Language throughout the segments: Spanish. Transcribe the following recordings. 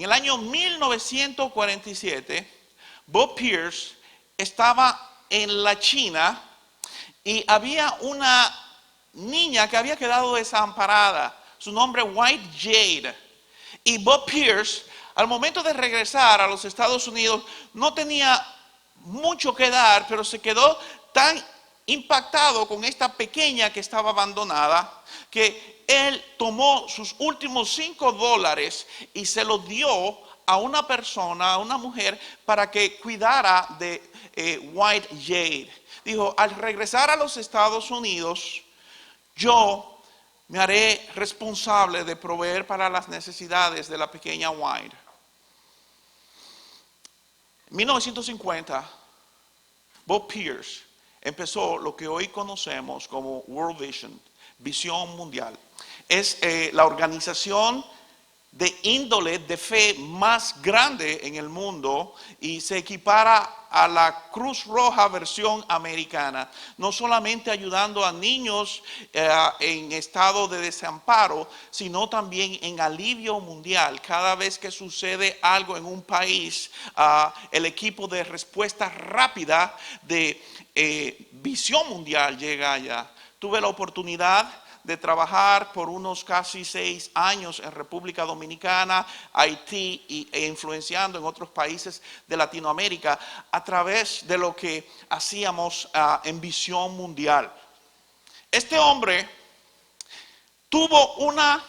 En el año 1947, Bob Pierce estaba en la China y había una niña que había quedado desamparada. Su nombre White Jade. Y Bob Pierce, al momento de regresar a los Estados Unidos, no tenía mucho que dar, pero se quedó tan impactado con esta pequeña que estaba abandonada, que él tomó sus últimos $5 y se los dio a una persona, a una mujer, para que cuidara de White Jade. Dijo, al regresar a los Estados Unidos, yo me haré responsable de proveer para las necesidades de la pequeña White. En 1950, Bob Pierce empezó lo que hoy conocemos como World Vision, Visión Mundial. Es la organización de índole de fe más grande en el mundo y se equipara a la Cruz Roja versión americana, no solamente ayudando a niños en estado de desamparo, sino también en alivio mundial. Cada vez que sucede algo en un país, el equipo de respuesta rápida de Visión Mundial llega allá. Tuve la oportunidad de trabajar por unos casi 6 años en República Dominicana, Haití e influenciando en otros países de Latinoamérica a través de lo que hacíamos en Visión Mundial. Este hombre tuvo una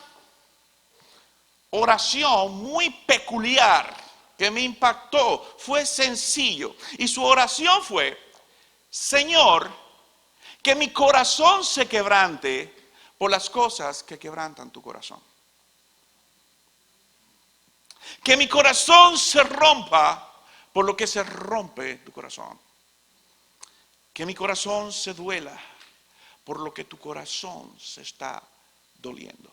oración muy peculiar que me impactó. Fue sencillo y su oración fue: Señor, que mi corazón se quebrante por las cosas que quebrantan tu corazón. Que mi corazón se rompa por lo que se rompe tu corazón. Que mi corazón se duela por lo que tu corazón se está doliendo.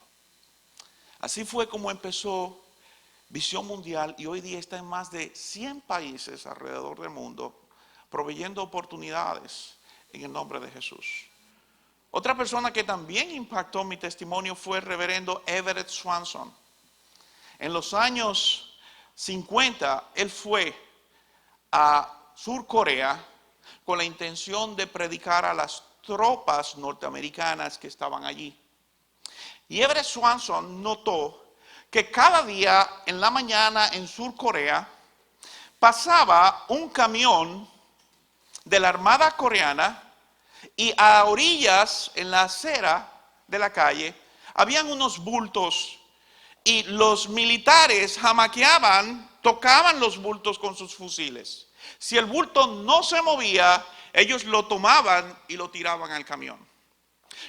Así fue como empezó Visión Mundial y hoy día está en más de 100 países alrededor del mundo proveyendo oportunidades en el nombre de Jesús. Otra persona que también impactó mi testimonio fue el reverendo Everett Swanson. En los años 50, él fue a Sur Corea con la intención de predicar a las tropas norteamericanas que estaban allí. Y Everett Swanson notó que cada día en la mañana en Sur Corea pasaba un camión de la Armada Coreana. Y a orillas, en la acera de la calle, habían unos bultos y los militares jamaqueaban, tocaban los bultos con sus fusiles. Si el bulto no se movía, ellos lo tomaban y lo tiraban al camión.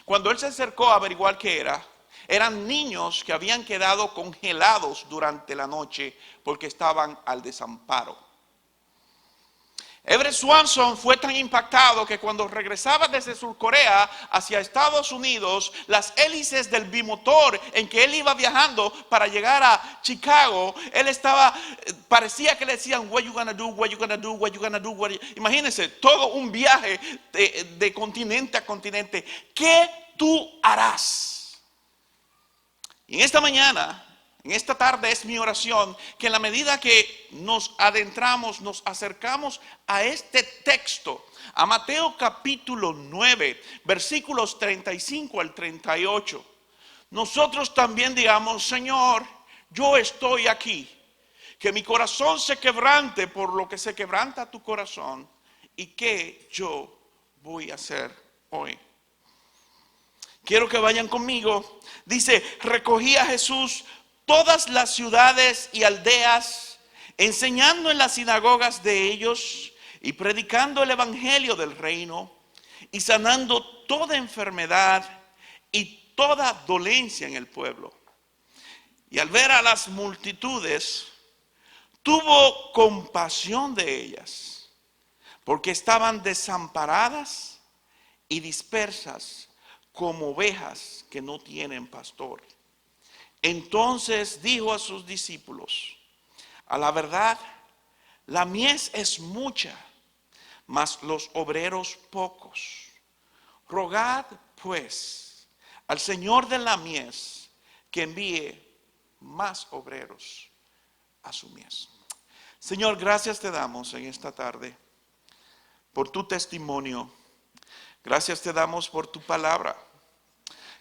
Cuando él se acercó a averiguar qué era, eran niños que habían quedado congelados durante la noche porque estaban al desamparo. Everett Swanson fue tan impactado que cuando regresaba desde Sur Corea hacia Estados Unidos, las hélices del bimotor en que él iba viajando para llegar a Chicago, él parecía que le decían, what you gonna do, what you gonna do, what you gonna do. Imagínense, todo un viaje de continente a continente. ¿Qué tú harás? Y en esta mañana, en esta tarde es mi oración que en la medida que nos adentramos, nos acercamos a este texto, a Mateo capítulo 9, versículos 35 al 38, nosotros también digamos, Señor, yo estoy aquí, que mi corazón se quebrante por lo que se quebranta tu corazón y que yo voy a hacer hoy. Quiero que vayan conmigo. Dice, recogía Jesús todas las ciudades y aldeas, enseñando en las sinagogas de ellos y predicando el evangelio del reino y sanando toda enfermedad y toda dolencia en el pueblo. Y al ver a las multitudes, tuvo compasión de ellas, porque estaban desamparadas y dispersas como ovejas que no tienen pastor. Entonces dijo a sus discípulos, a la verdad, la mies es mucha, mas los obreros pocos. Rogad pues al Señor de la mies que envíe más obreros a su mies. Señor, gracias te damos en esta tarde por tu testimonio. Gracias te damos por tu palabra.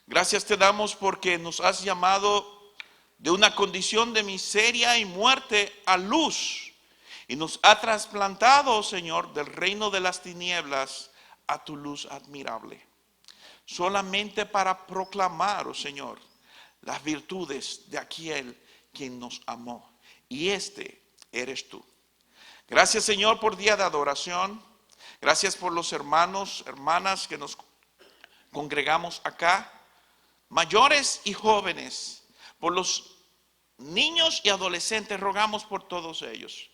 Gracias te damos porque nos has llamado de una condición de miseria y muerte a luz. Y nos ha trasplantado, Señor, del reino de las tinieblas a tu luz admirable. Solamente para proclamar, oh Señor, las virtudes de aquel quien nos amó. Y este eres tú. Gracias, Señor, por día de adoración. Gracias por los hermanos, hermanas que nos congregamos acá. Mayores y jóvenes. Por los niños y adolescentes, rogamos por todos ellos.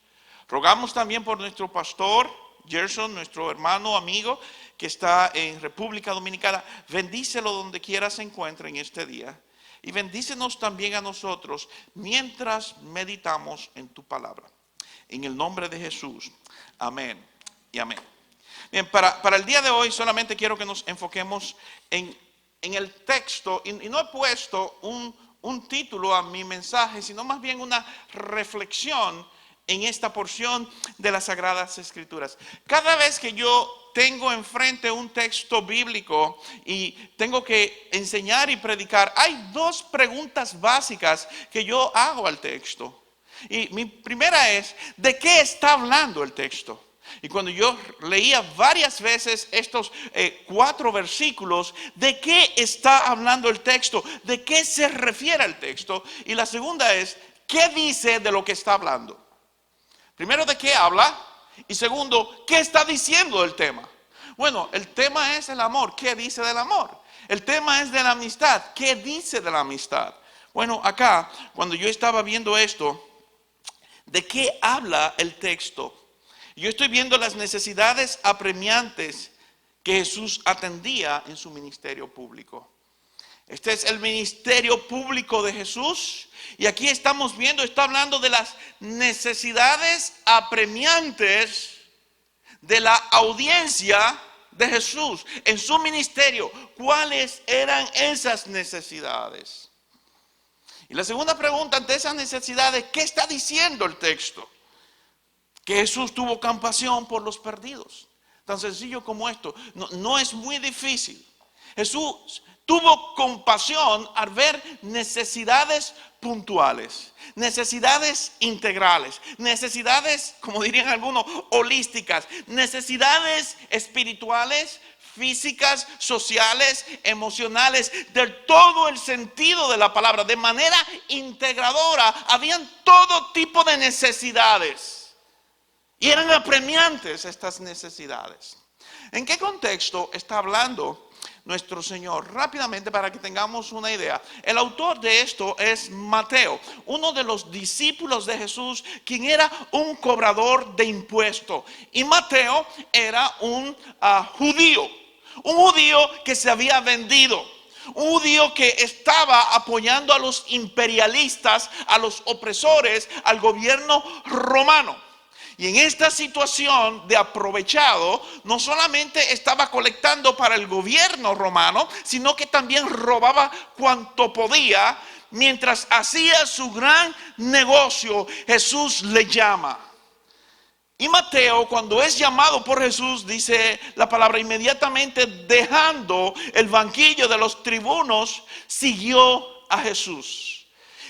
Rogamos también por nuestro pastor, Gerson, nuestro hermano, amigo, que está en República Dominicana. Bendícelo donde quiera se encuentre en este día. Y bendícenos también a nosotros mientras meditamos en tu palabra. En el nombre de Jesús. Amén y amén. Bien, para el día de hoy solamente quiero que nos enfoquemos en el texto. Y no he puesto un título a mi mensaje, sino más bien una reflexión en esta porción de las Sagradas Escrituras. Cada vez que yo tengo enfrente un texto bíblico y tengo que enseñar y predicar, hay dos preguntas básicas que yo hago al texto. Y mi primera es, ¿de qué está hablando el texto? Y cuando yo leía varias veces estos 4 versículos, ¿de qué está hablando el texto? ¿De qué se refiere el texto? Y la segunda es, ¿qué dice de lo que está hablando? Primero, ¿de qué habla? Y segundo, ¿qué está diciendo el tema? Bueno, el tema es el amor. ¿Qué dice del amor? El tema es de la amistad. ¿Qué dice de la amistad? Bueno, acá, cuando yo estaba viendo esto, ¿de qué habla el texto? Yo estoy viendo las necesidades apremiantes que Jesús atendía en su ministerio público. Este es el ministerio público de Jesús. Y aquí estamos viendo, está hablando de las necesidades apremiantes de la audiencia de Jesús en su ministerio. ¿Cuáles eran esas necesidades? Y la segunda pregunta ante esas necesidades, ¿qué está diciendo el texto? Que Jesús tuvo compasión por los perdidos. Tan sencillo como esto. No es muy difícil. Jesús tuvo compasión al ver necesidades puntuales, necesidades integrales, necesidades, como dirían algunos, holísticas, necesidades espirituales, físicas, sociales, emocionales, de todo el sentido de la palabra, de manera integradora. Habían todo tipo de necesidades y eran apremiantes estas necesidades. ¿En qué contexto está hablando nuestro Señor? Rápidamente, para que tengamos una idea. El autor de esto es Mateo, uno de los discípulos de Jesús, quien era un cobrador de impuestos. Y Mateo era un judío que se había vendido. Un judío que estaba apoyando a los imperialistas, a los opresores, al gobierno romano. Y en esta situación de aprovechado, no solamente estaba colectando para el gobierno romano, sino que también robaba cuanto podía. Mientras hacía su gran negocio, Jesús le llama. Y Mateo, cuando es llamado por Jesús, dice la palabra, inmediatamente dejando el banquillo de los tribunos, siguió a Jesús.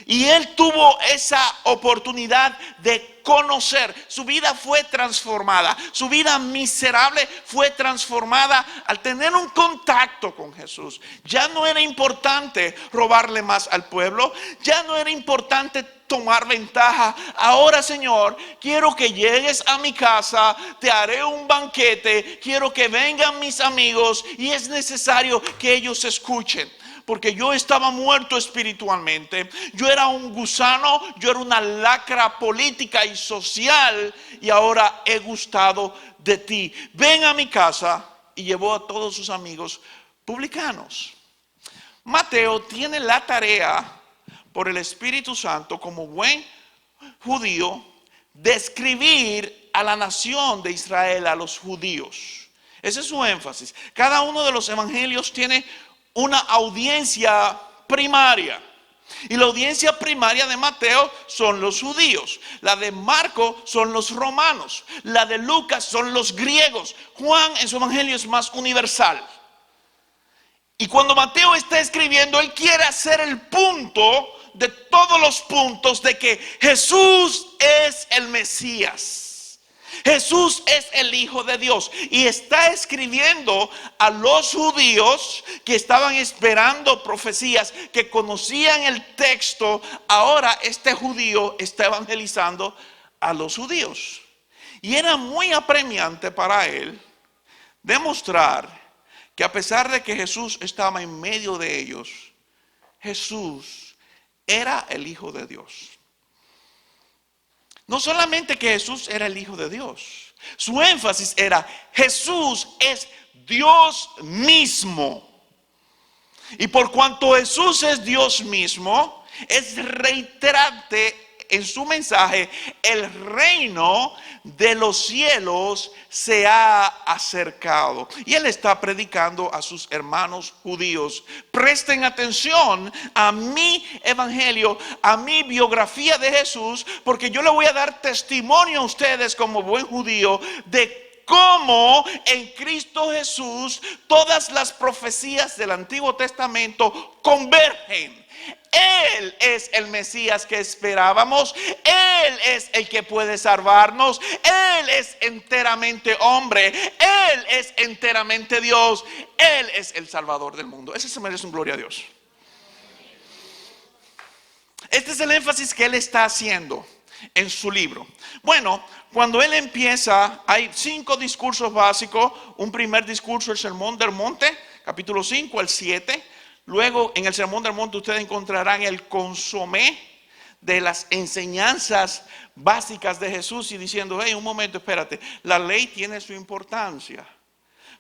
Y él tuvo esa oportunidad de conocer. Su vida fue transformada. Su vida miserable fue transformada al tener un contacto con Jesús. Ya no era importante robarle más al pueblo. Ya no era importante tomar ventaja. Ahora, Señor, quiero que llegues a mi casa. Te haré un banquete. Quiero que vengan mis amigos. Y es necesario que ellos escuchen. Porque yo estaba muerto espiritualmente. Yo era un gusano. Yo era una lacra política y social. Y ahora he gustado de ti. Ven a mi casa. Y llevó a todos sus amigos publicanos. Mateo tiene la tarea, por el Espíritu Santo, como buen judío, de escribir a la nación de Israel, a los judíos. Ese es su énfasis. Cada uno de los evangelios tiene una audiencia primaria. Y la audiencia primaria de Mateo son los judíos. La de Marco son los romanos. La de Lucas son los griegos. Juan en su evangelio es más universal. Y cuando Mateo está escribiendo, él quiere hacer el punto de todos los puntos de que Jesús es el Mesías. Jesús es el Hijo de Dios. Y está escribiendo a los judíos que estaban esperando profecías, que conocían el texto. Ahora este judío está evangelizando a los judíos. Y era muy apremiante para él demostrar que a pesar de que Jesús estaba en medio de ellos, Jesús era el Hijo de Dios. No solamente que Jesús era el Hijo de Dios, su énfasis era: Jesús es Dios mismo. Y por cuanto Jesús es Dios mismo, es reiterante en su mensaje: el reino de los cielos se ha acercado. Y él está predicando a sus hermanos judíos: presten atención a mi evangelio, a mi biografía de Jesús, porque yo le voy a dar testimonio a ustedes como buen judío de cómo en Cristo Jesús todas las profecías del Antiguo Testamento convergen. Él es el Mesías que esperábamos. Él es el que puede salvarnos. Él es enteramente hombre. Él es enteramente Dios. Él es el Salvador del mundo. Ese se merece un gloria a Dios. Este es el énfasis que él está haciendo en su libro. Bueno, cuando él empieza, hay 5 discursos básicos. Un primer discurso, el Sermón del Monte, capítulo 5 al 7. Luego en el Sermón del Monte ustedes encontrarán el consomé de las enseñanzas básicas de Jesús, y diciendo: hey, un momento, espérate, la ley tiene su importancia,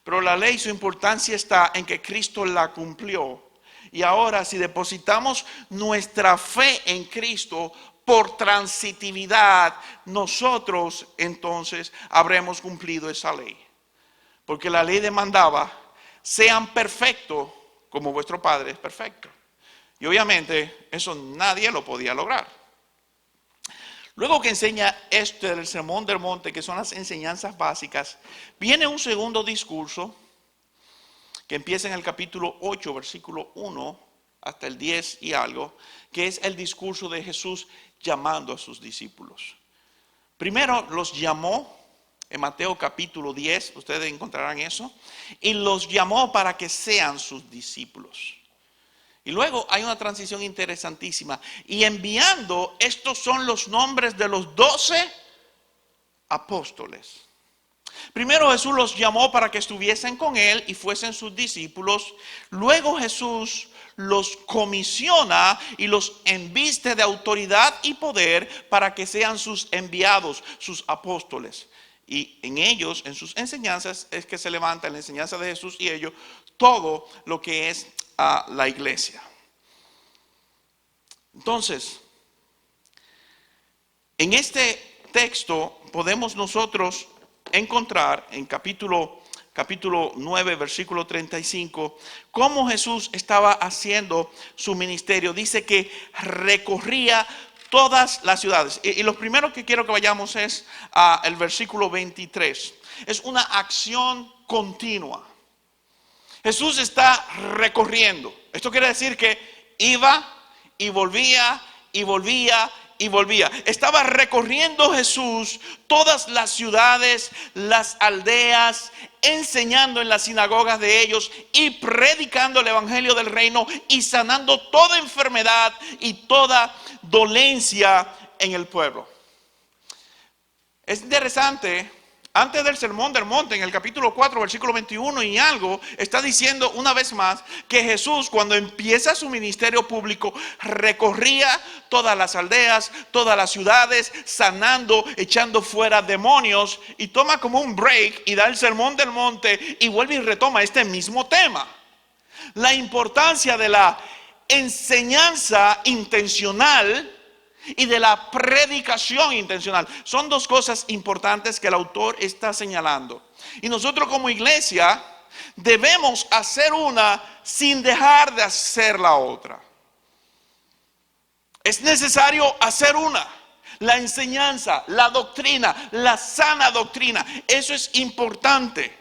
pero la ley, su importancia está en que Cristo la cumplió. Y ahora, si depositamos nuestra fe en Cristo por transitividad, nosotros entonces habremos cumplido esa ley. Porque la ley demandaba: sean perfectos como vuestro Padre es perfecto. Y obviamente eso nadie lo podía lograr. Luego que enseña esto del Sermón del Monte, que son las enseñanzas básicas, viene un segundo discurso que empieza en el capítulo 8, versículo 1 hasta el 10 y algo, que es el discurso de Jesús llamando a sus discípulos. Primero los llamó en Mateo capítulo 10, ustedes encontrarán eso, y los llamó para que sean sus discípulos. Y luego hay una transición interesantísima: y enviando, estos son los nombres de los 12 apóstoles. Primero Jesús los llamó para que estuviesen con él y fuesen sus discípulos. Luego Jesús los comisiona y los enviste de autoridad y poder para que sean sus enviados, sus apóstoles. Y en ellos, en sus enseñanzas, es que se levanta, en la enseñanza de Jesús y ellos, todo lo que es la iglesia. Entonces, en este texto podemos nosotros encontrar en capítulo 9, versículo 35, cómo Jesús estaba haciendo su ministerio. Dice que recorría todas las ciudades. Y lo primero que quiero que vayamos es al versículo 23. Es una acción continua. Jesús está recorriendo. Esto quiere decir que iba y volvía y volvía y volvía. Estaba recorriendo Jesús todas las ciudades, las aldeas, enseñando en las sinagogas de ellos y predicando el evangelio del reino y sanando toda enfermedad y toda dolencia en el pueblo. Es interesante, antes del Sermón del Monte, en el capítulo 4, versículo 21 y algo, está diciendo una vez más que Jesús, cuando empieza su ministerio público, recorría todas las aldeas, todas las ciudades, sanando, echando fuera demonios, y toma como un break y da el Sermón del Monte y vuelve y retoma este mismo tema. La importancia de la enseñanza intencional y de la predicación intencional. Son dos cosas importantes que el autor está señalando. Y nosotros como iglesia debemos hacer una sin dejar de hacer la otra. Es necesario hacer la enseñanza, la doctrina, la sana doctrina. Eso es importante.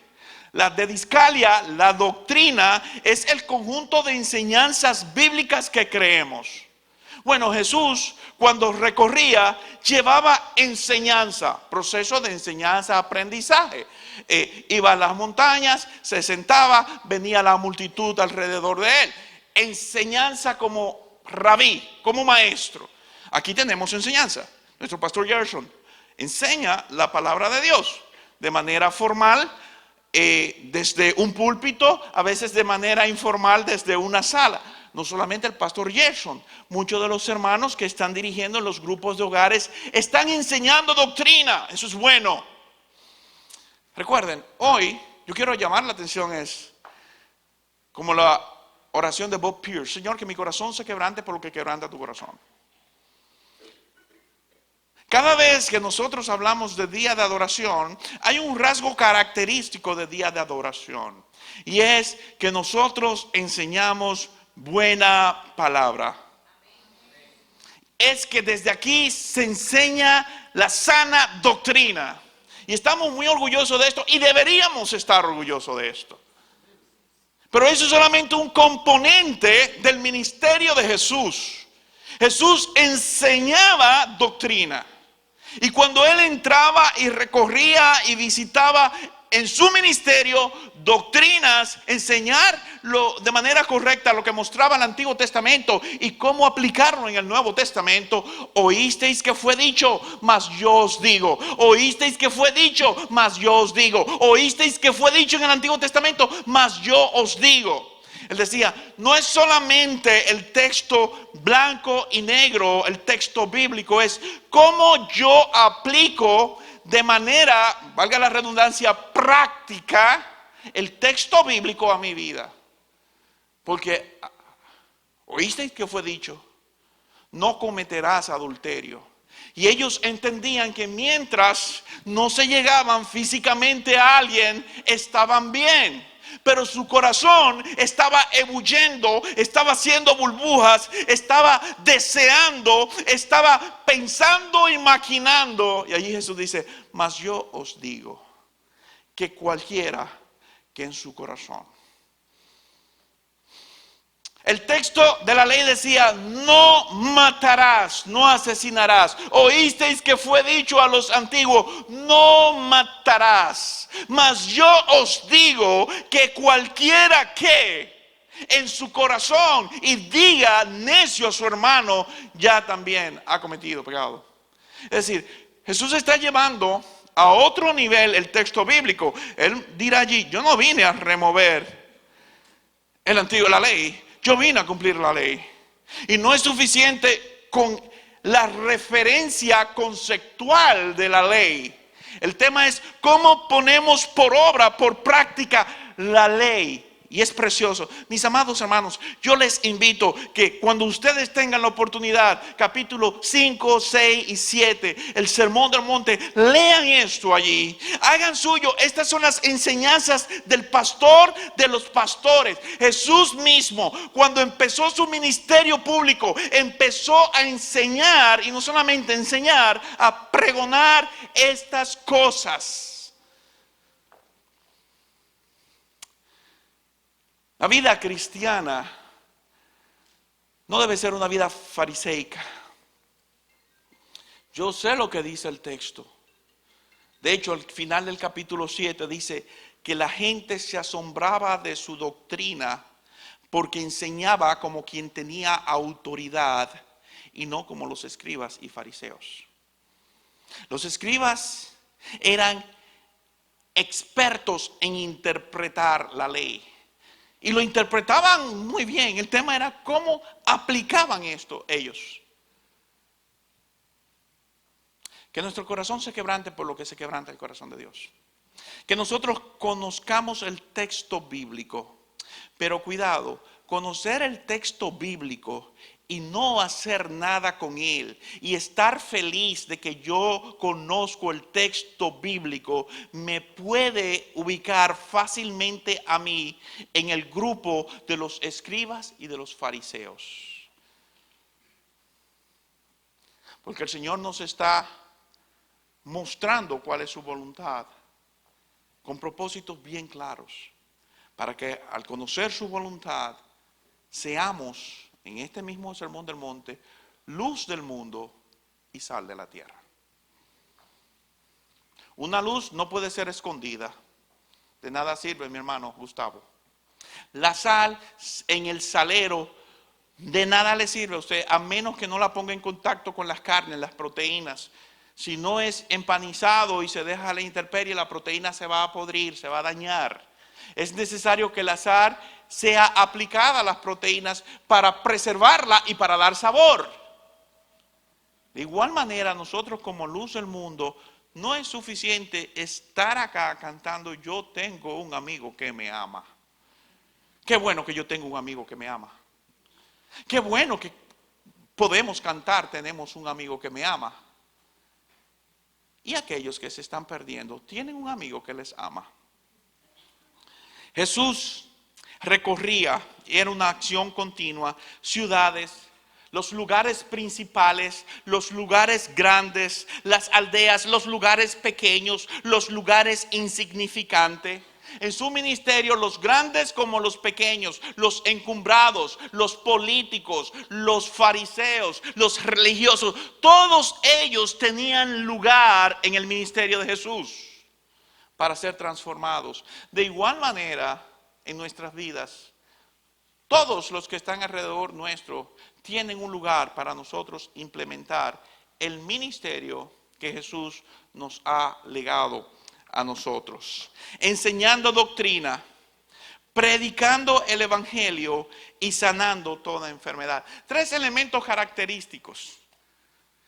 La didascalia, la doctrina, es el conjunto de enseñanzas bíblicas que creemos. Bueno, Jesús cuando recorría llevaba enseñanza, proceso de enseñanza, aprendizaje. Iba a las montañas, se sentaba, venía la multitud alrededor de él. Enseñanza como rabí, como maestro. Aquí tenemos enseñanza. Nuestro pastor Gerson enseña la palabra de Dios de manera formal, desde un púlpito, a veces de manera informal desde una sala. No solamente el pastor Gerson, muchos de los hermanos que están dirigiendo los grupos de hogares están enseñando doctrina. Eso es bueno. Recuerden, hoy yo quiero llamar la atención, es como la oración de Bob Pierce: Señor, que mi corazón se quebrante por lo que quebranta tu corazón. Cada vez que nosotros hablamos de día de adoración, hay un rasgo característico de día de adoración, y es que nosotros enseñamos buena palabra. Es que desde aquí se enseña la sana doctrina, y estamos muy orgullosos de esto, y deberíamos estar orgullosos de esto. Pero eso es solamente un componente del ministerio de Jesús. Jesús enseñaba doctrina. Y cuando él entraba y recorría y visitaba en su ministerio doctrinas, enseñarlo de manera correcta, lo que mostraba el Antiguo Testamento y cómo aplicarlo en el Nuevo Testamento. Oísteis que fue dicho, mas yo os digo. Oísteis que fue dicho, mas yo os digo. Oísteis que fue dicho en el Antiguo Testamento, mas yo os digo. Él decía, no es solamente el texto blanco y negro, el texto bíblico, es cómo yo aplico de manera, valga la redundancia, práctica el texto bíblico a mi vida. Porque, ¿oísteis que fue dicho? No cometerás adulterio. Y ellos entendían que mientras no se llegaban físicamente a alguien, estaban bien. Pero su corazón estaba ebulliendo, estaba haciendo burbujas, estaba deseando, estaba pensando y maquinando. Y allí Jesús dice, mas yo os digo que cualquiera que en su corazón. El texto de la ley decía, no matarás, no asesinarás. Oísteis que fue dicho a los antiguos, no matarás. Mas yo os digo que cualquiera que en su corazón y diga necio a su hermano, ya también ha cometido pecado. Es decir, Jesús está llevando a otro nivel el texto bíblico. Él dirá allí, yo no vine a remover la ley. Yo vine a cumplir la ley. Y no es suficiente con la referencia conceptual de la ley. El tema es cómo ponemos por obra, por práctica, la ley. Y es precioso. Mis amados hermanos, yo les invito que cuando ustedes tengan la oportunidad, capítulo 5, 6 y 7, el Sermón del Monte, lean esto allí, hagan suyo. Estas son las enseñanzas del pastor de los pastores. Jesús mismo, cuando empezó su ministerio público, empezó a enseñar, y no solamente enseñar, a pregonar estas cosas. La vida cristiana no debe ser una vida fariseica. Yo sé lo que dice el texto. De hecho, al final del capítulo 7 dice que la gente se asombraba de su doctrina porque enseñaba como quien tenía autoridad y no como los escribas y fariseos. Los escribas eran expertos en interpretar la ley. Y lo interpretaban muy bien. El tema era cómo aplicaban esto ellos. Que nuestro corazón se quebrante por lo que se quebranta el corazón de Dios. Que nosotros conozcamos el texto bíblico. Pero cuidado, conocer el texto bíblico y no hacer nada con él y estar feliz de que yo conozco el texto bíblico me puede ubicar fácilmente a mí en el grupo de los escribas y de los fariseos. Porque el Señor nos está mostrando cuál es su voluntad, con propósitos bien claros, para que al conocer su voluntad, seamos, en este mismo sermón del monte, luz del mundo y sal de la tierra. Una luz no puede ser escondida. De nada sirve, mi hermano Gustavo. La sal en el salero de nada le sirve a usted, a menos que no la ponga en contacto con las carnes, las proteínas. Si no es empanizado y se deja a la intemperie, la proteína se va a podrir, se va a dañar. Es necesario que la sal sea aplicada a las proteínas para preservarla y para dar sabor. De igual manera, nosotros como luz del mundo, no es suficiente estar acá cantando yo tengo un amigo que me ama. Qué bueno que yo tengo un amigo que me ama. Qué bueno que podemos cantar tenemos un amigo que me ama. Y aquellos que se están perdiendo tienen un amigo que les ama. Jesús recorría, era una acción continua, ciudades, los lugares principales, los lugares grandes, las aldeas, los lugares pequeños, los lugares insignificantes. En su ministerio, los grandes como los pequeños, los encumbrados, los políticos, los fariseos, los religiosos, todos ellos tenían lugar en el ministerio de Jesús para ser transformados. De igual manera, en nuestras vidas, todos los que están alrededor nuestro tienen un lugar para nosotros implementar el ministerio que Jesús nos ha legado a nosotros. Enseñando doctrina, predicando el evangelio y sanando toda enfermedad. 3 elementos característicos.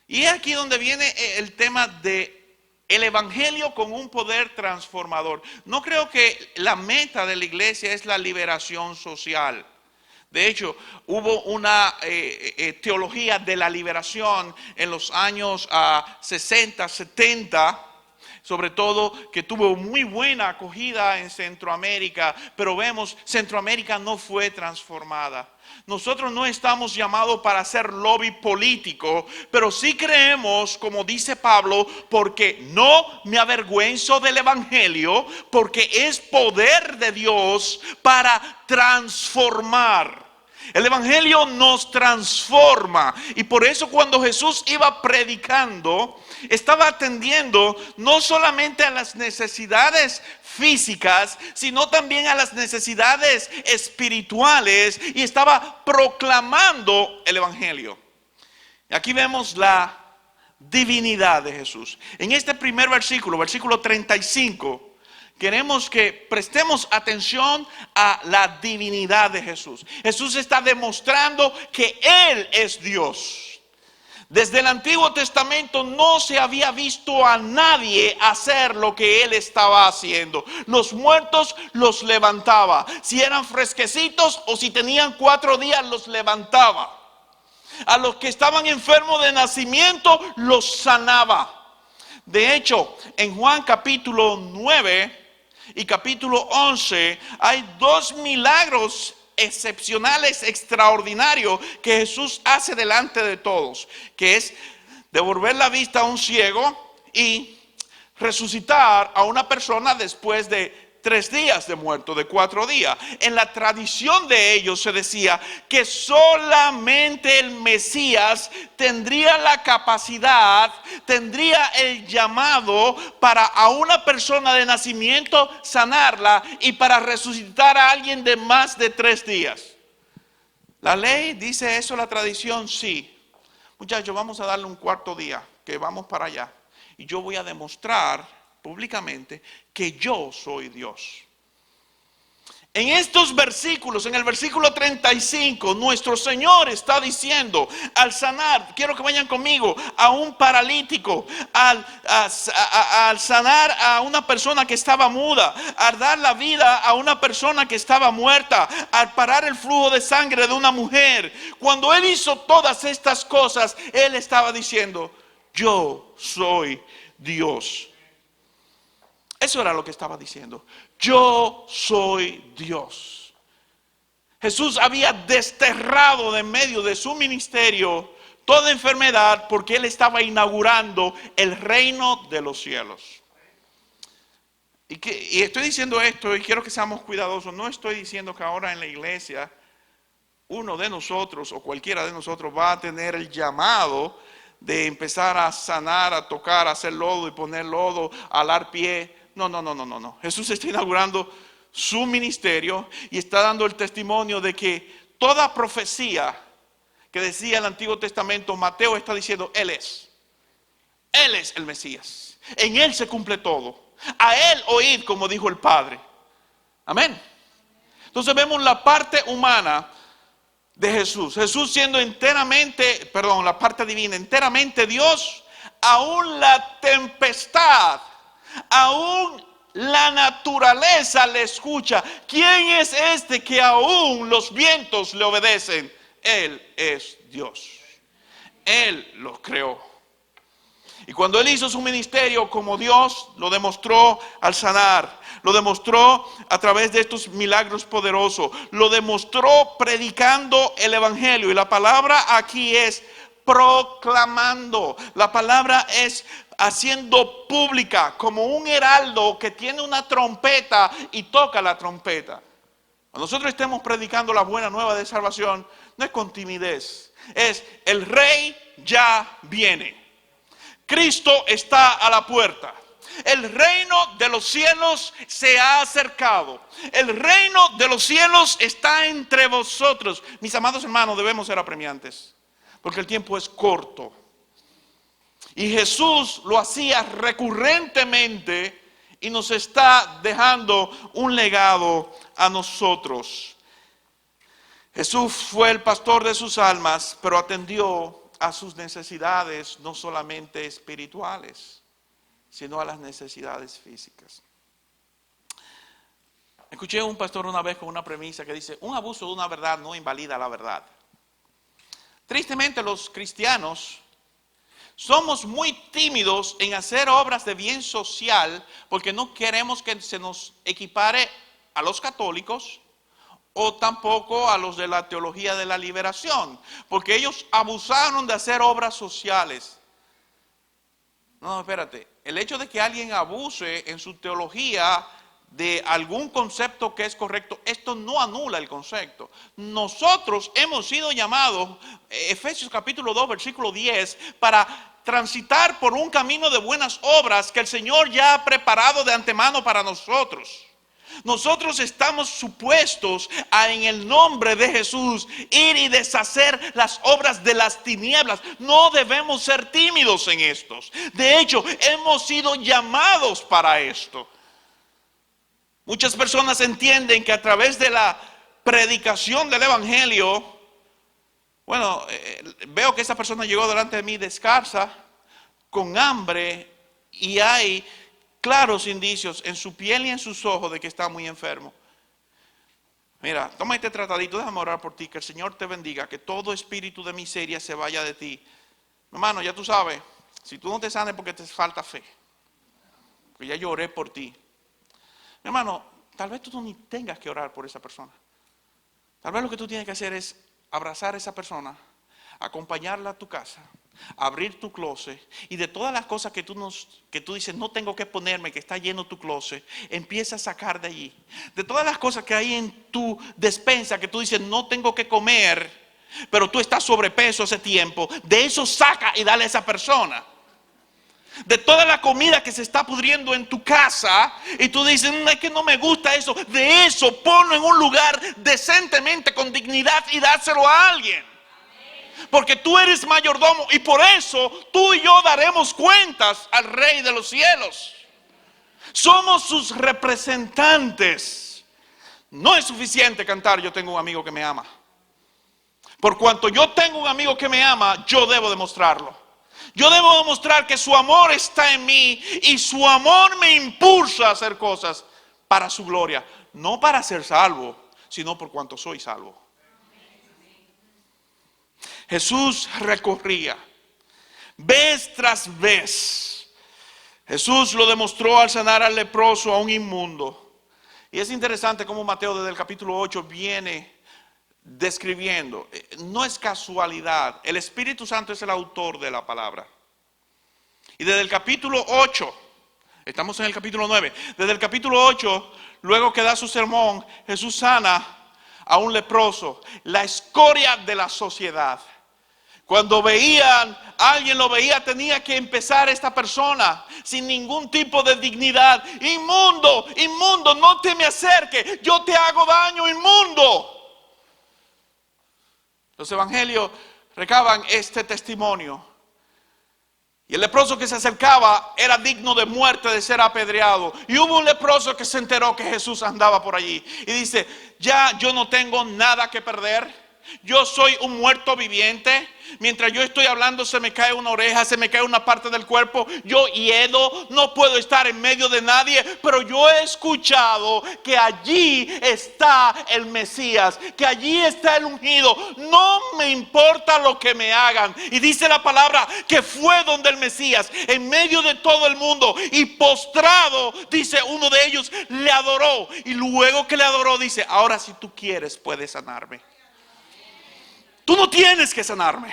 Y es aquí donde viene el tema de el evangelio con un poder transformador. No creo que la meta de la iglesia es la liberación social. De hecho, hubo una teología de la liberación en los años 60, 70, sobre todo que tuvo muy buena acogida en Centroamérica, pero vemos, Centroamérica no fue transformada. Nosotros no estamos llamados para hacer lobby político, pero sí creemos, como dice Pablo, porque no me avergüenzo del evangelio, porque es poder de Dios para transformar. El evangelio nos transforma y por eso cuando Jesús iba predicando, estaba atendiendo no solamente a las necesidades físicas, sino también a las necesidades espirituales y estaba proclamando el evangelio. Aquí vemos la divinidad de Jesús. En este primer versículo, versículo 35, queremos que prestemos atención a la divinidad de Jesús. Jesús está demostrando que Él es Dios. Desde el Antiguo Testamento no se había visto a nadie hacer lo que Él estaba haciendo. Los muertos los levantaba. Si eran fresquecitos o si tenían 4 días los levantaba. A los que estaban enfermos de nacimiento los sanaba. De hecho, en Juan capítulo 9 y capítulo 11 hay 2 milagros excepcionales, extraordinarios que Jesús hace delante de todos, que es devolver la vista a un ciego y resucitar a una persona después de 3 días de muerto, de 4 días. En la tradición de ellos se decía que solamente el Mesías tendría la capacidad, tendría el llamado para a una persona de nacimiento sanarla y para resucitar a alguien de más de 3 días. ¿La ley dice eso, la tradición? Sí. Muchachos, vamos a darle un 4º día, que vamos para allá. Y yo voy a demostrar públicamente que yo soy Dios. En estos versículos, en el versículo 35, nuestro Señor está diciendo, al sanar, quiero que vayan conmigo, a un paralítico, al sanar a una persona que estaba muda, al dar la vida a una persona que estaba muerta, al parar el flujo de sangre de una mujer. Cuando Él hizo todas estas cosas, Él estaba diciendo, yo soy Dios. Eso era lo que estaba diciendo. Yo soy Dios. Jesús había desterrado de medio de su ministerio toda enfermedad, porque Él estaba inaugurando el reino de los cielos. Y estoy diciendo esto y quiero que seamos cuidadosos. No estoy diciendo que ahora en la iglesia uno de nosotros o cualquiera de nosotros va a tener el llamado de empezar a sanar, a tocar, a hacer lodo y poner lodo, a alar pie. No. Jesús está inaugurando su ministerio y está dando el testimonio de que toda profecía que decía el Antiguo Testamento, Mateo está diciendo, Él es el Mesías. En Él se cumple todo. A Él oíd, como dijo el Padre. Amén. Entonces vemos la parte humana de Jesús. Jesús siendo la parte divina, enteramente Dios. Aún la tempestad, aún la naturaleza le escucha. ¿Quién es este que aún los vientos le obedecen? Él es Dios. Él los creó. Y cuando Él hizo su ministerio como Dios, lo demostró al sanar, lo demostró a través de estos milagros poderosos, lo demostró predicando el Evangelio. Y la palabra aquí es proclamando, la palabra es haciendo pública, como un heraldo que tiene una trompeta y toca la trompeta. Cuando nosotros estemos predicando la buena nueva de salvación, no es con timidez, es el Rey ya viene. Cristo está a la puerta. El reino de los cielos se ha acercado. El reino de los cielos está entre vosotros. Mis amados hermanos, debemos ser apremiantes, porque el tiempo es corto. Y Jesús lo hacía recurrentemente y nos está dejando un legado a nosotros. Jesús fue el pastor de sus almas, pero atendió a sus necesidades no solamente espirituales, sino a las necesidades físicas. Escuché a un pastor una vez con una premisa que dice: un abuso de una verdad no invalida la verdad. Tristemente los cristianos somos muy tímidos en hacer obras de bien social porque no queremos que se nos equipare a los católicos o tampoco a los de la teología de la liberación, porque ellos abusaron de hacer obras sociales. No, espérate, el hecho de que alguien abuse en su teología de algún concepto que es correcto, esto no anula el concepto. Nosotros hemos sido llamados, Efesios capítulo 2, versículo 10, para transitar por un camino de buenas obras que el Señor ya ha preparado de antemano para nosotros. Nosotros estamos supuestos a, en el nombre de Jesús, ir y deshacer las obras de las tinieblas. No debemos ser tímidos en estos. De hecho, hemos sido llamados para esto. Muchas personas entienden que a través de la predicación del Evangelio, veo que esa persona llegó delante de mí descalza, con hambre, y hay claros indicios en su piel y en sus ojos de que está muy enfermo. Mira, toma este tratadito, déjame orar por ti, que el Señor te bendiga, que todo espíritu de miseria se vaya de ti. Hermano, ya tú sabes, si tú no te sanes porque te falta fe, porque ya yo oré por ti. Hermano, tal vez tú ni tengas que orar por esa persona. Tal vez lo que tú tienes que hacer es abrazar a esa persona, acompañarla a tu casa, abrir tu closet, y de todas las cosas que tú dices no tengo que ponerme, que está lleno tu closet, empieza a sacar de allí. De todas las cosas que hay en tu despensa que tú dices no tengo que comer, pero tú estás sobrepeso ese tiempo, de eso saca y dale a esa persona. De toda la comida que se está pudriendo en tu casa y tú dices es que no me gusta eso, de eso ponlo en un lugar decentemente, con dignidad, y dáselo a alguien. Porque tú eres mayordomo y por eso tú y yo daremos cuentas al Rey de los cielos. Somos sus representantes. No es suficiente cantar yo tengo un amigo que me ama. Por cuanto yo tengo un amigo que me ama, yo debo demostrarlo. Yo debo demostrar que su amor está en mí y su amor me impulsa a hacer cosas para su gloria. No para ser salvo, sino por cuanto soy salvo. Jesús recorría vez tras vez. Jesús lo demostró al sanar al leproso, a un inmundo. Y es interesante cómo Mateo desde el capítulo 8 viene describiendo. No es casualidad. El Espíritu Santo es el autor de la palabra. Y desde el capítulo 8, estamos en el capítulo 9, desde el capítulo 8, luego que da su sermón, Jesús sana a un leproso, la escoria de la sociedad. Cuando alguien lo veía, tenía que empezar esta persona sin ningún tipo de dignidad. Inmundo, inmundo, no te me acerques, yo te hago daño, inmundo. Los evangelios recaban este testimonio. Y el leproso que se acercaba era digno de muerte, de ser apedreado. Y hubo un leproso que se enteró que Jesús andaba por allí. Y dice, ya yo no tengo nada que perder. Yo soy un muerto viviente. Mientras yo estoy hablando se me cae una oreja, se me cae una parte del cuerpo. Yo hiedo, no puedo estar en medio de nadie. Pero yo he escuchado que allí está el Mesías, que allí está el ungido. No me importa lo que me hagan. Y dice la palabra que fue donde el Mesías, en medio de todo el mundo, y postrado, dice uno de ellos, le adoró. Y luego que le adoró dice, ahora si tú quieres puedes sanarme. Tú no tienes que sanarme,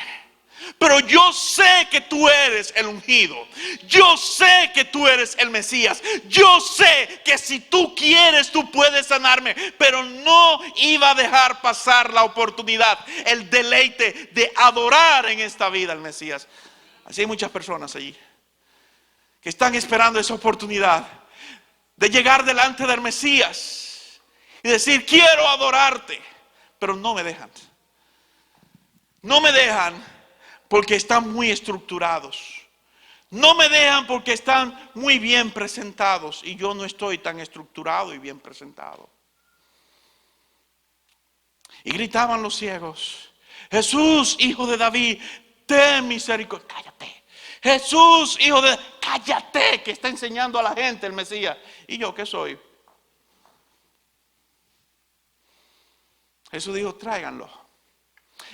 pero yo sé que tú eres el ungido. Yo sé que tú eres el Mesías. Yo sé que si tú quieres, tú puedes sanarme. Pero no iba a dejar pasar la oportunidad, el deleite de adorar en esta vida al Mesías. Así hay muchas personas allí que están esperando esa oportunidad de llegar delante del Mesías y decir, quiero adorarte, pero no me dejan. No me dejan porque están muy estructurados. No me dejan porque están muy bien presentados. Y yo no estoy tan estructurado y bien presentado. Y gritaban los ciegos, Jesús, hijo de David, ten misericordia. Cállate. Jesús, hijo de David, cállate, que está enseñando a la gente el Mesías. ¿Y yo qué soy? Jesús dijo, tráiganlo.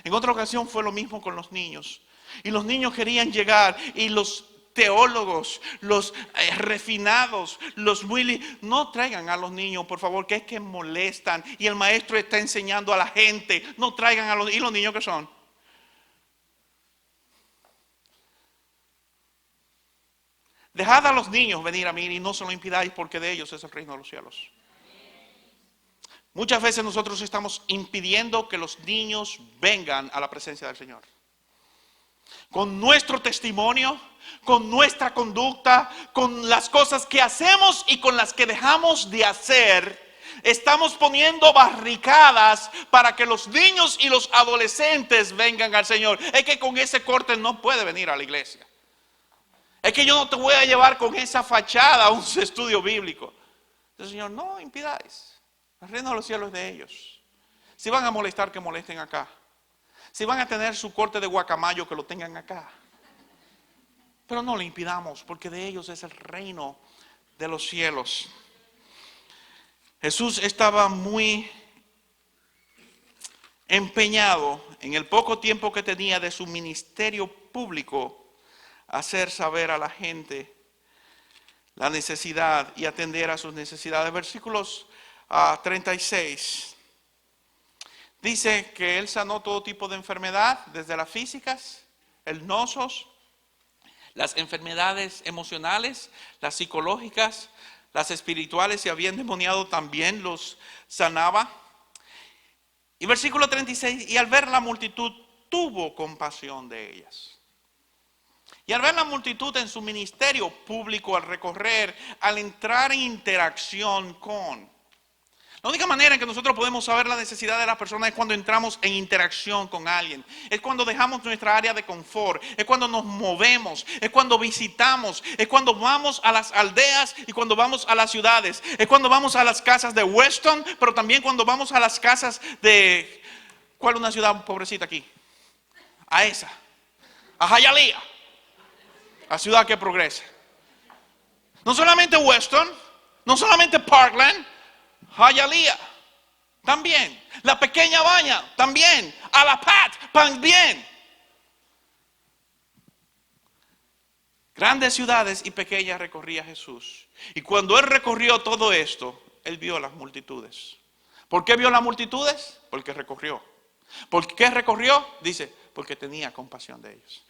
En otra ocasión fue lo mismo con los niños. Y los niños querían llegar y los teólogos, los refinados, los no traigan a los niños, por favor, que es que molestan. Y el maestro está enseñando a la gente. No traigan a los niños. ¿Y los niños qué son? Dejad a los niños venir a mí y no se lo impidáis, porque de ellos es el reino de los cielos. Muchas veces nosotros estamos impidiendo que los niños vengan a la presencia del Señor. Con nuestro testimonio, con nuestra conducta, con las cosas que hacemos y con las que dejamos de hacer, estamos poniendo barricadas para que los niños y los adolescentes vengan al Señor. Es que con ese corte no puede venir a la iglesia. Es que yo no te voy a llevar con esa fachada a un estudio bíblico. El Señor, no impidáis. El reino de los cielos es de ellos. Si van a molestar, que molesten acá. Si van a tener su corte de guacamayo, que lo tengan acá. Pero no le impidamos, porque de ellos es el reino de los cielos. Jesús estaba muy empeñado en el poco tiempo que tenía de su ministerio público, hacer saber a la gente la necesidad y atender a sus necesidades. Versículos 36. Dice que Él sanó todo tipo de enfermedad, desde las físicas, el nosos, las enfermedades emocionales, las psicológicas, las espirituales. Si habían endemoniado también los sanaba. Y versículo 36, y al ver la multitud tuvo compasión de ellas. Y al ver la multitud en su ministerio público, al recorrer, al entrar en interacción con. La única manera en que nosotros podemos saber la necesidad de las personas es cuando entramos en interacción con alguien. Es cuando dejamos nuestra área de confort. Es cuando nos movemos. Es cuando visitamos. Es cuando vamos a las aldeas y cuando vamos a las ciudades. Es cuando vamos a las casas de Weston, pero también cuando vamos a las casas de... ¿Cuál es una ciudad pobrecita aquí? A esa. A Hialeah. La ciudad que progresa. No solamente Weston, no solamente Parkland, Hialeah también, la pequeña Baña también, Alapat también. Grandes ciudades y pequeñas recorría Jesús. Y cuando Él recorrió todo esto, Él vio las multitudes. ¿Por qué vio las multitudes? Porque recorrió. ¿Por qué recorrió? Dice, porque tenía compasión de ellos.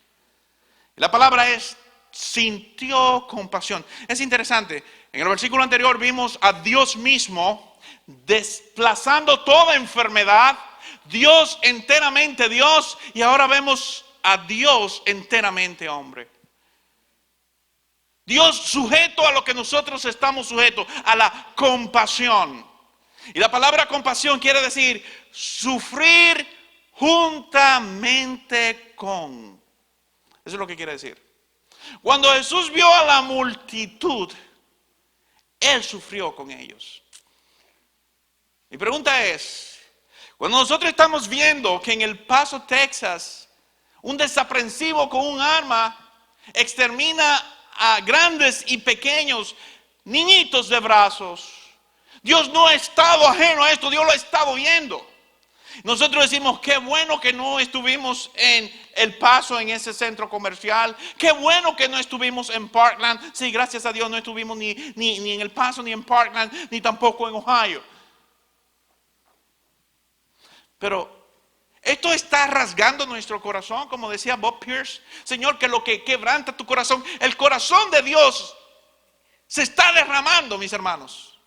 La palabra es sintió compasión. Es interesante. En el versículo anterior vimos a Dios mismo desplazando toda enfermedad. Dios enteramente Dios. Y ahora vemos a Dios enteramente hombre. Dios sujeto a lo que nosotros estamos sujetos, a la compasión. Y la palabra compasión quiere decir sufrir juntamente con. Eso es lo que quiere decir. Cuando Jesús vio a la multitud, Él sufrió con ellos. Mi pregunta es, cuando nosotros estamos viendo que en El Paso, Texas, un desaprensivo con un arma extermina a grandes y pequeños, niñitos de brazos, Dios no ha estado ajeno a esto, Dios lo ha estado viendo. Nosotros decimos, qué bueno que no estuvimos en El Paso, en ese centro comercial. Qué bueno que no estuvimos en Parkland. Sí, gracias a Dios no estuvimos ni en El Paso, ni en Parkland, ni tampoco en Ohio. Pero esto está rasgando nuestro corazón, como decía Bob Pierce. Señor, que lo que quebranta tu corazón, el corazón de Dios se está derramando, mis hermanos.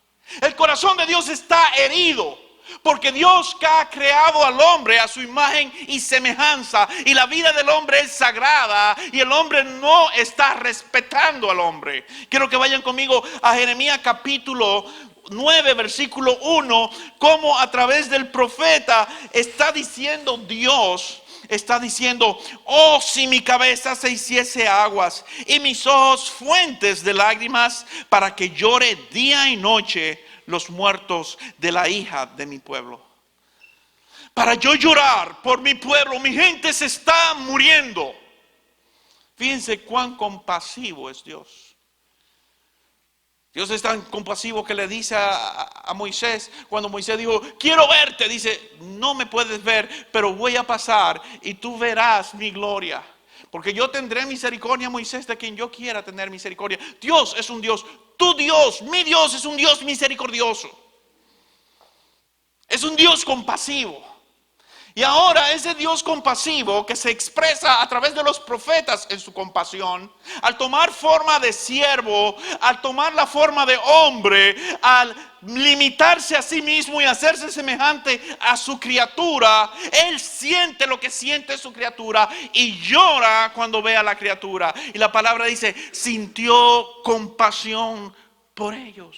El corazón de Dios está herido. Porque Dios que ha creado al hombre a su imagen y semejanza, y la vida del hombre es sagrada, y el hombre no está respetando al hombre. Quiero que vayan conmigo a Jeremías capítulo 9, versículo 1, como a través del profeta está diciendo Dios. Está diciendo, oh, si mi cabeza se hiciese aguas y mis ojos fuentes de lágrimas, para que llore día y noche los muertos de la hija de mi pueblo. Para yo llorar por mi pueblo, mi gente se está muriendo. Fíjense cuán compasivo es Dios. Dios es tan compasivo que le dice a Moisés, cuando Moisés dijo, quiero verte, dice, no me puedes ver, pero voy a pasar y tú verás mi gloria. Porque yo tendré misericordia, Moisés, de quien yo quiera tener misericordia. Dios es un Dios, tu Dios, mi Dios es un Dios misericordioso. Es un Dios compasivo. Y ahora ese Dios compasivo que se expresa a través de los profetas en su compasión, al tomar forma de siervo, al tomar la forma de hombre, al limitarse a sí mismo y hacerse semejante a su criatura, Él siente lo que siente su criatura y llora cuando ve a la criatura. Y la palabra dice, sintió compasión por ellos.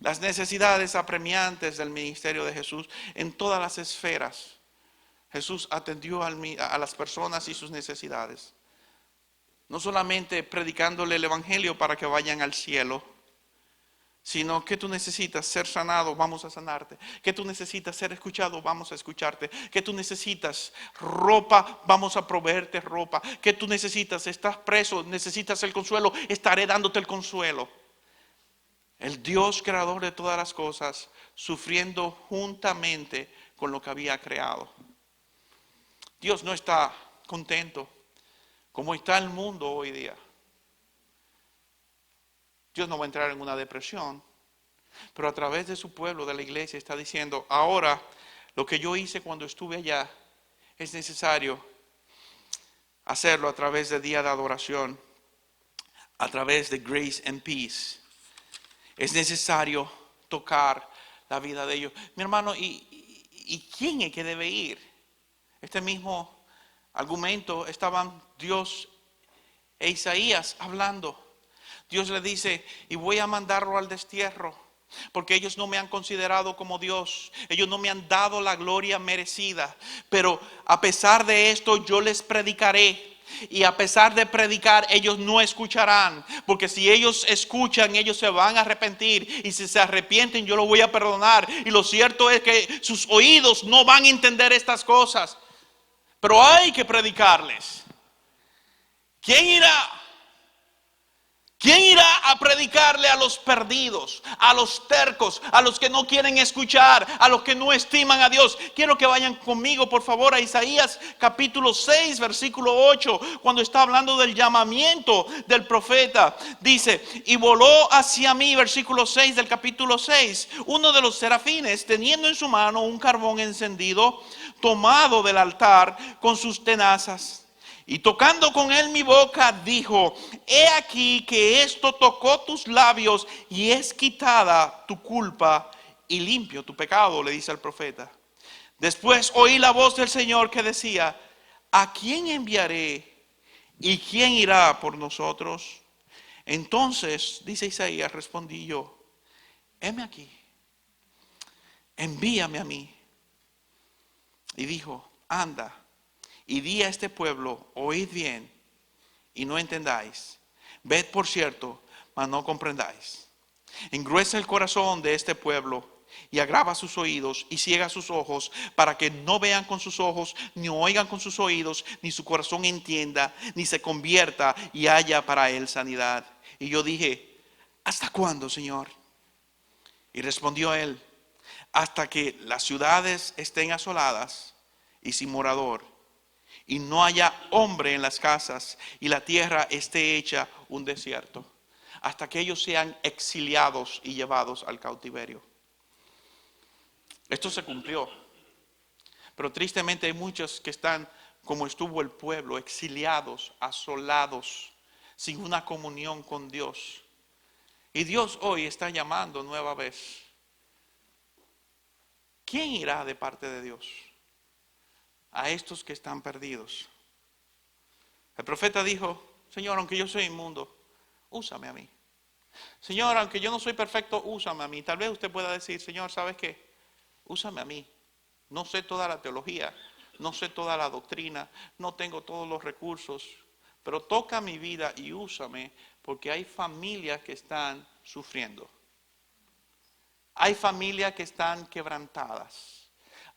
Las necesidades apremiantes del ministerio de Jesús en todas las esferas. Jesús atendió a las personas y sus necesidades. No solamente predicándole el evangelio para que vayan al cielo, sino que tú necesitas ser sanado, vamos a sanarte. Que tú necesitas ser escuchado, vamos a escucharte. Que tú necesitas ropa, vamos a proveerte ropa. Que tú necesitas, estás preso, necesitas el consuelo, estaré dándote el consuelo. El Dios creador de todas las cosas, sufriendo juntamente con lo que había creado. Dios no está contento como está el mundo hoy día. Dios no va a entrar en una depresión, pero a través de su pueblo, de la iglesia, está diciendo, ahora lo que yo hice cuando estuve allá, es necesario hacerlo a través de día de adoración, a través de grace and peace. Es necesario tocar la vida de ellos. Mi hermano, ¿y quién es que debe ir? Este mismo argumento estaban Dios e Isaías hablando. Dios le dice, y voy a mandarlo al destierro, porque ellos no me han considerado como Dios. Ellos no me han dado la gloria merecida. Pero a pesar de esto, yo les predicaré. Y a pesar de predicar, ellos no escucharán. Porque si ellos escuchan, ellos se van a arrepentir. Y si se arrepienten, yo los voy a perdonar. Y lo cierto es que sus oídos no van a entender estas cosas. Pero hay que predicarles. ¿Quién irá? ¿Quién irá a predicarle a los perdidos, a los tercos, a los que no quieren escuchar, a los que no estiman a Dios? Quiero que vayan conmigo, por favor, a Isaías capítulo 6, versículo 8, cuando está hablando del llamamiento del profeta. Dice, y voló hacia mí, versículo 6 del capítulo 6, uno de los serafines, teniendo en su mano un carbón encendido, tomado del altar con sus tenazas. Y tocando con él mi boca, dijo, he aquí que esto tocó tus labios y es quitada tu culpa y limpio tu pecado, le dice al profeta. Después oí la voz del Señor que decía, ¿a quién enviaré y quién irá por nosotros? Entonces, dice Isaías, respondí yo, heme aquí, envíame a mí. Y dijo, anda. Y di a este pueblo, oíd bien y no entendáis. Ved por cierto, mas no comprendáis. Engruesa el corazón de este pueblo y agrava sus oídos y ciega sus ojos para que no vean con sus ojos, ni oigan con sus oídos, ni su corazón entienda, ni se convierta y haya para él sanidad. Y yo dije, ¿hasta cuándo, Señor? Y respondió él, hasta que las ciudades estén asoladas y sin morador, y no haya hombre en las casas, y la tierra esté hecha un desierto, hasta que ellos sean exiliados y llevados al cautiverio. Esto se cumplió, pero tristemente hay muchos que están como estuvo el pueblo, exiliados, asolados, sin una comunión con Dios. Y Dios hoy está llamando nueva vez. ¿Quién irá de parte de Dios a estos que están perdidos? El profeta dijo, Señor, aunque yo soy inmundo, úsame a mí. Señor, aunque yo no soy perfecto, úsame a mí. Tal vez usted pueda decir, Señor, ¿sabes qué? Úsame a mí. No sé toda la teología, no sé toda la doctrina, no tengo todos los recursos, pero toca mi vida y úsame, porque hay familias que están sufriendo. Hay familias que están quebrantadas.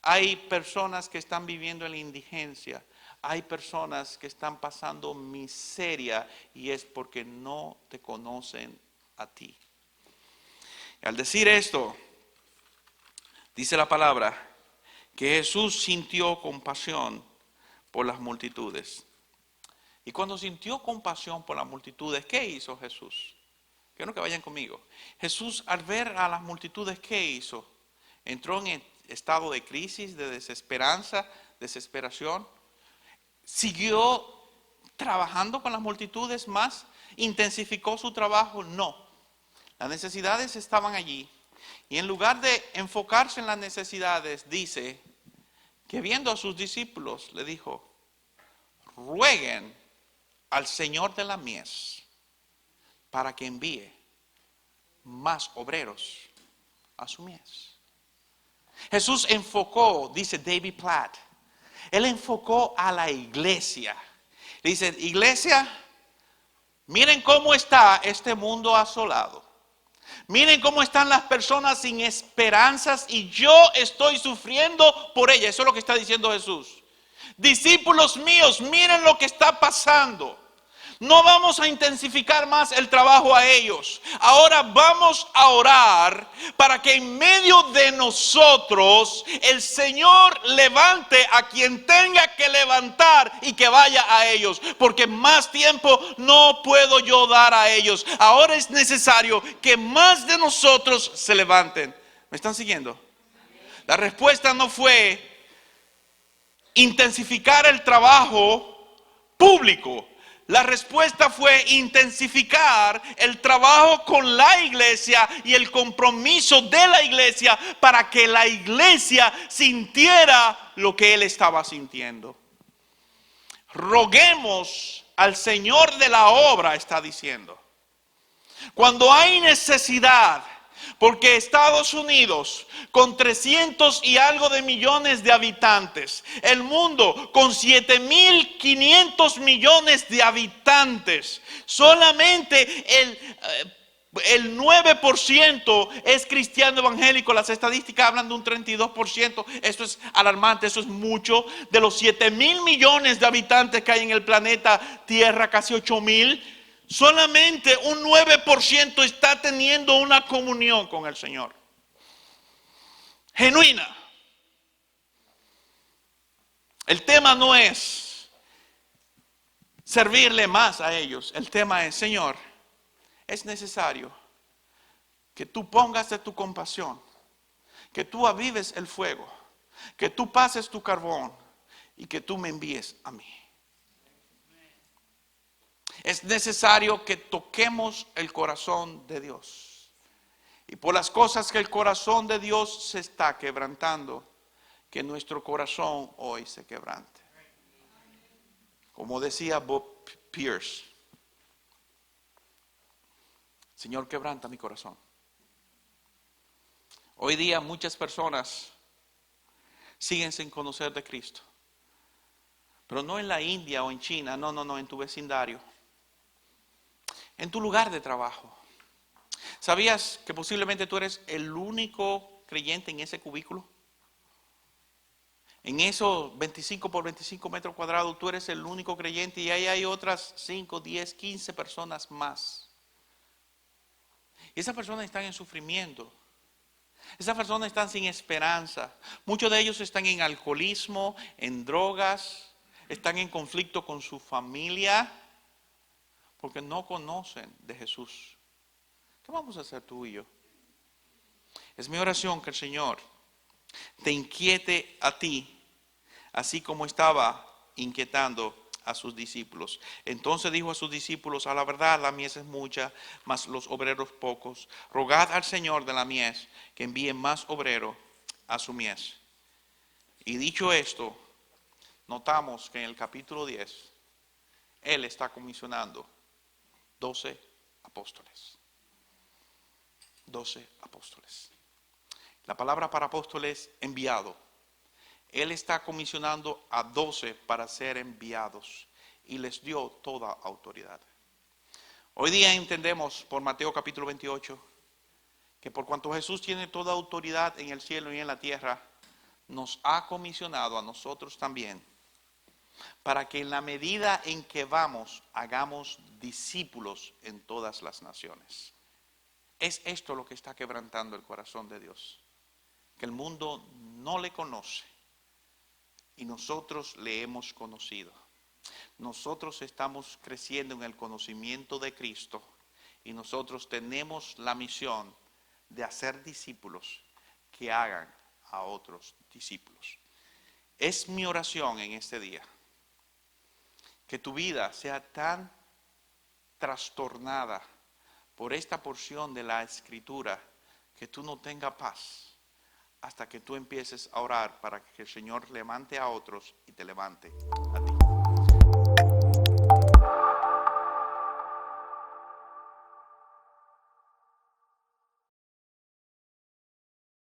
Hay personas que están viviendo en la indigencia. Hay personas que están pasando miseria y es porque no te conocen a ti. Y al decir esto, dice la palabra que Jesús sintió compasión por las multitudes. Y cuando sintió compasión por las multitudes, ¿qué hizo Jesús? Quiero que vayan conmigo. Jesús, al ver a las multitudes, ¿qué hizo? Entró en estado de crisis, de desesperación. ¿Siguió trabajando con las multitudes más? ¿Intensificó su trabajo? No. Las necesidades estaban allí. Y en lugar de enfocarse en las necesidades, dice que viendo a sus discípulos, le dijo, rueguen al Señor de la mies para que envíe más obreros a su mies. Jesús enfocó, dice David Platt, él enfocó a la iglesia. Dice, iglesia, miren cómo está este mundo asolado. Miren cómo están las personas sin esperanzas y yo estoy sufriendo por ellas. Eso es lo que está diciendo Jesús. Discípulos míos, miren lo que está pasando. No vamos a intensificar más el trabajo a ellos. Ahora vamos a orar para que en medio de nosotros el Señor levante a quien tenga que levantar y que vaya a ellos. Porque más tiempo no puedo yo dar a ellos. Ahora es necesario que más de nosotros se levanten. ¿Me están siguiendo? La respuesta no fue intensificar el trabajo público. La respuesta fue intensificar el trabajo con la iglesia y el compromiso de la iglesia para que la iglesia sintiera lo que él estaba sintiendo. Roguemos al Señor de la obra, está diciendo. Cuando hay necesidad, porque Estados Unidos, con 300 y algo de millones de habitantes, el mundo con 7.500 millones de habitantes, solamente el 9% es cristiano evangélico. Las estadísticas hablan de un 32%. Esto es alarmante, eso es mucho. De los 7.000 millones de habitantes que hay en el planeta Tierra, casi 8.000 Solamente un 9% está teniendo una comunión con el Señor. Genuina. El tema no es servirle más a ellos. El tema es, Señor, es necesario que tú pongas de tu compasión, que tú avives el fuego, que tú pases tu carbón y que tú me envíes a mí. Es necesario que toquemos el corazón de Dios. Y por las cosas que el corazón de Dios se está quebrantando, que nuestro corazón hoy se quebrante. Como decía Bob Pierce, Señor, quebranta mi corazón. Hoy día muchas personas siguen sin conocer de Cristo. Pero no en la India o en China, no, en tu vecindario. En tu lugar de trabajo. ¿Sabías que posiblemente tú eres el único creyente en ese cubículo? En esos 25 por 25 metros cuadrados tú eres el único creyente y ahí hay otras 5, 10, 15 personas más. Y esas personas están en sufrimiento. Esas personas están sin esperanza. Muchos de ellos están en alcoholismo, en drogas, están en conflicto con su familia porque no conocen de Jesús. ¿Qué vamos a hacer tú y yo? Es mi oración que el Señor te inquiete a ti, así como estaba inquietando a sus discípulos. Entonces dijo a sus discípulos: a la verdad la mies es mucha, mas los obreros pocos. Rogad al Señor de la mies que envíe más obrero a su mies. Y dicho esto, notamos que en el capítulo 10, Él está comisionando 12 apóstoles. 12 apóstoles. La palabra para apóstoles, enviado. Él está comisionando a 12 para ser enviados y les dio toda autoridad. Hoy día entendemos por Mateo capítulo 28 que por cuanto Jesús tiene toda autoridad en el cielo y en la tierra, nos ha comisionado a nosotros también para que en la medida en que vamos, hagamos discípulos en todas las naciones. Es esto lo que está quebrantando el corazón de Dios, que el mundo no le conoce y nosotros le hemos conocido. Nosotros estamos creciendo en el conocimiento de Cristo y nosotros tenemos la misión de hacer discípulos que hagan a otros discípulos. Es mi oración en este día que tu vida sea tan trastornada por esta porción de la Escritura que tú no tengas paz hasta que tú empieces a orar para que el Señor levante a otros y te levante a ti.